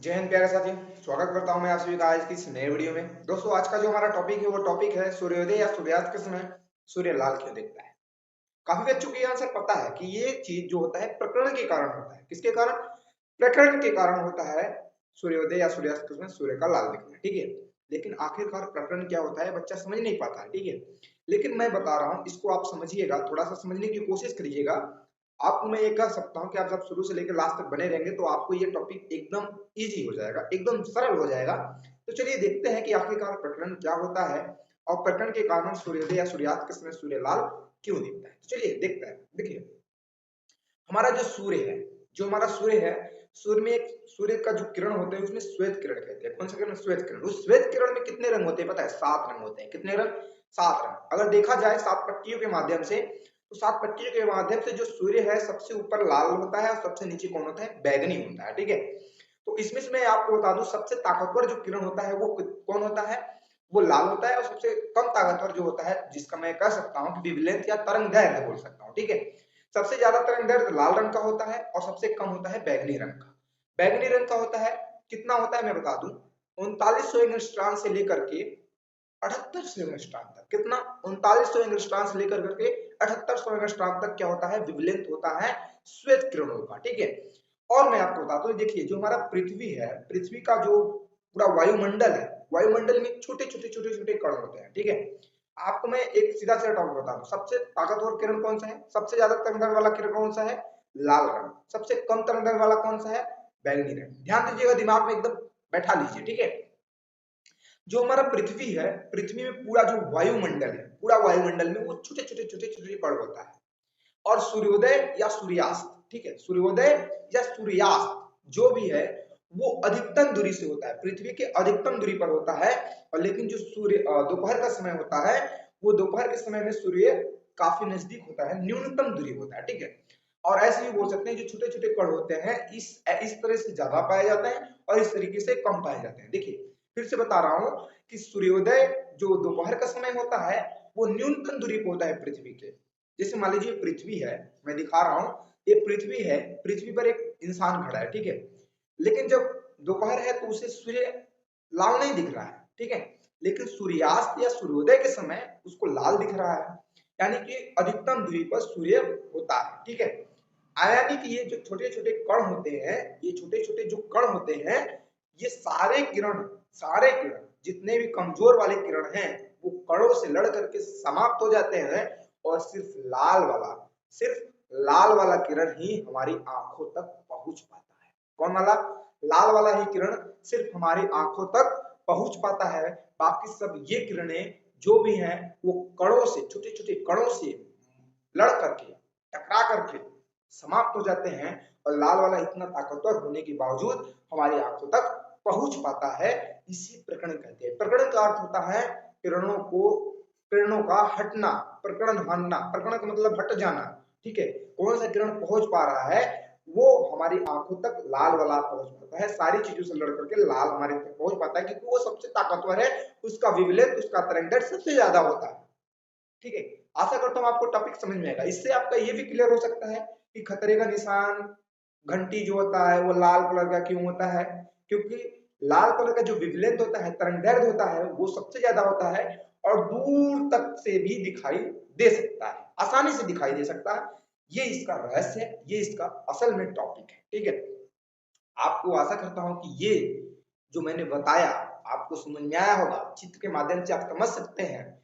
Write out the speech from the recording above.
जय हिंद प्यारे साथियों। स्वागत करता हूं मैं आप सभी का आज की इस नए वीडियो में। दोस्तों, आज का जो हमारा टॉपिक है वो टॉपिक है सूर्योदय या सूर्यास्त के समय सूर्य लाल क्यों दिखता है। काफी बच्चों को ये आंसर पता है कि ये चीज जो होता है प्रकरण के कारण होता है। किसके कारण? प्रकरण के कारण होता है सूर्योदय या सूर्यास्त के समय सूर्य का लाल दिखना। ठीक है, लेकिन आखिरकार प्रकरण क्या होता है बच्चा समझ नहीं पाता है। ठीक है, लेकिन मैं बता रहा हूँ, इसको आप समझिएगा, थोड़ा सा समझने की कोशिश करिएगा। आपको मैं ये कह सकता हूँ कि आप जब शुरू से लेकर लास्ट तक बने रहेंगे तो आपको ये टॉपिक एकदम इजी हो जाएगा, एकदम सरल हो जाएगा। तो चलिए देखते हैं कि आखिरकार प्रकरण क्या होता है और प्रकरण के कारण सूर्योदय या सूर्यास्त के समय सूर्य लाल क्यों दिखता है। तो चलिए देखते हैं। देखिए, हमारा जो सूर्य है, जो हमारा सूर्य है, सूर्य में एक सूर्य का जो किरण होते हैं उसमें श्वेत किरण कहते हैं। कौन सा किरण? श्वेत किरण। उस श्वेत किरण में कितने रंग होते हैं पता है? 7 रंग होते हैं। कितने रंग? 7 रंग। अगर देखा जाए 7 पट्टियों के माध्यम से, तो 7 पट्टियों के माध्यम से जो सूर्य है सबसे ऊपर लाल होता है और सबसे नीचे कौन होता है? बैगनी होता है। ठीक है, तो इसमें से मैं आपको बता दूं, सबसे ताकतवर जो किरण होता है वो कौन होता है? वो लाल होता है। और सबसे कम ताकतवर जो होता है, जिसका मैं कह सकता हूं कि विवलेंथ या तरंग दैर्घ्य बोल सकता हूं। ठीक है, सबसे ज्यादा तरंग दैर्घ्य लाल रंग का होता है और सबसे कम होता है बैगनी रंग का। बैगनी रंग का होता है, कितना होता है मैं बता दूं, 3900 एंगस्ट्रॉम से लेकर के 7800 एंगस्ट्रॉम तक। कितना? 3900 एंगस्ट्रॉम से लेकर करके 7800 एंगस्ट्रॉम तक क्या होता है? विवलेंथ होता है श्वेत किरणों का। ठीक है, और मैं आपको बताता हूँ, देखिए जो हमारा पृथ्वी है, पृथ्वी का जो पूरा वायुमंडल है, वायुमंडल में छोटे छोटे छोटे छोटे कण होते हैं। ठीक है, आपको मैं एक सीधा सीधा टॉपिक बता दूं, सबसे ताकतवर किरण कौन सा है? सबसे ज्यादा तरंगदैर्घ्य वाला किरण कौन सा है? लाल रंग। सबसे कम तरंगदैर्घ्य वाला कौन सा है? बैगनी रंग। ध्यान दीजिएगा, दिमाग में एकदम बैठा लीजिए। ठीक है, जो हमारा पृथ्वी है, पृथ्वी में पूरा जो वायुमंडल है, पूरा वायुमंडल में वो छोटे छोटे छोटे छोटे कण होता है। और सूर्योदय या सूर्यास्त, ठीक है, सूर्योदय या सूर्यास्त जो भी है वो अधिकतम दूरी से होता है, पृथ्वी के अधिकतम दूरी पर होता है। और लेकिन जो सूर्य दोपहर का समय होता है, वो दोपहर के समय में सूर्य काफी नजदीक होता है, न्यूनतम दूरी होता है। ठीक है, और ऐसे भी बोल सकते हैं जो छोटे छोटे कण होते हैं इस तरह से ज्यादा पाए जाते हैं और इस तरीके से कम पाए जाते हैं। देखिए, फिर से बता रहा हूं कि सूर्योदय जो दोपहर का समय होता है वो न्यूनतम दूरी पर होता है पृथ्वी के। जैसे मान लीजिए पृथ्वी है, मैं दिखा रहा हूं, ये पृथ्वी है, पृथ्वी पर एक इंसान खड़ा है। ठीक है, लेकिन जब दोपहर है तो उसे सूर्य लाल नहीं दिख रहा है। ठीक है, लेकिन सूर्यास्त या सूर्योदय के समय उसको लाल दिख रहा है, यानी कि अधिकतम दूरी पर सूर्य होता है। ठीक है, यानी कि ये जो छोटे छोटे कण होते हैं, ये छोटे छोटे जो कण होते हैं, ये सारे किरण जितने भी कमजोर वाले किरण हैं वो कणों से लड़ करके समाप्त हो जाते हैं और सिर्फ लाल वाला किरण ही हमारी आंखों तक पहुंच पाता है। कौन वाला? लाल वाला ही किरण सिर्फ हमारी आंखों तक पहुंच पाता है। बाकी सब ये किरणें जो भी हैं वो कणों से, छोटे छोटे कणों से लड़ करके, टकरा करके समाप्त हो जाते हैं। और लाल वाला इतना ताकतवर होने के बावजूद हमारी आंखों तक पहुंच पाता है। इसी प्रकरण कहते हैं। प्रकरण का अर्थ होता है किरणों का हटना, प्रकरण हटना, प्रकरण का मतलब हट जाना। ठीक है, कौन सा किरण पहुंच पा रहा है वो हमारी आंखों तक लाल वाला पहुंच पाता है, सारी चीजों से लड़ करके लाल हमारे तक पहुंच पाता है, क्योंकि वो सबसे ताकतवर है, उसका विवलेंथ, उसका तरंग सबसे ज्यादा होता है। ठीक है, आशा करता हूं आपको टॉपिक समझ में आएगा। इससे आपका ये भी क्लियर हो सकता है कि खतरे का निशान घंटी जो होता है वो लाल कलर का क्यों होता है, क्योंकि लाल कलर का जो विवलेंथ होता है, तरंगदैर्घ्य होता है, वो सबसे ज्यादा होता है और दूर तक से भी दिखाई दे सकता है, आसानी से दिखाई दे सकता है। ये इसका रहस्य है, ये इसका असल में टॉपिक है। ठीक है, आपको आशा करता हूं कि ये जो मैंने बताया आपको समझ में आया होगा, चित्र के माध्यम से आप समझ सकते हैं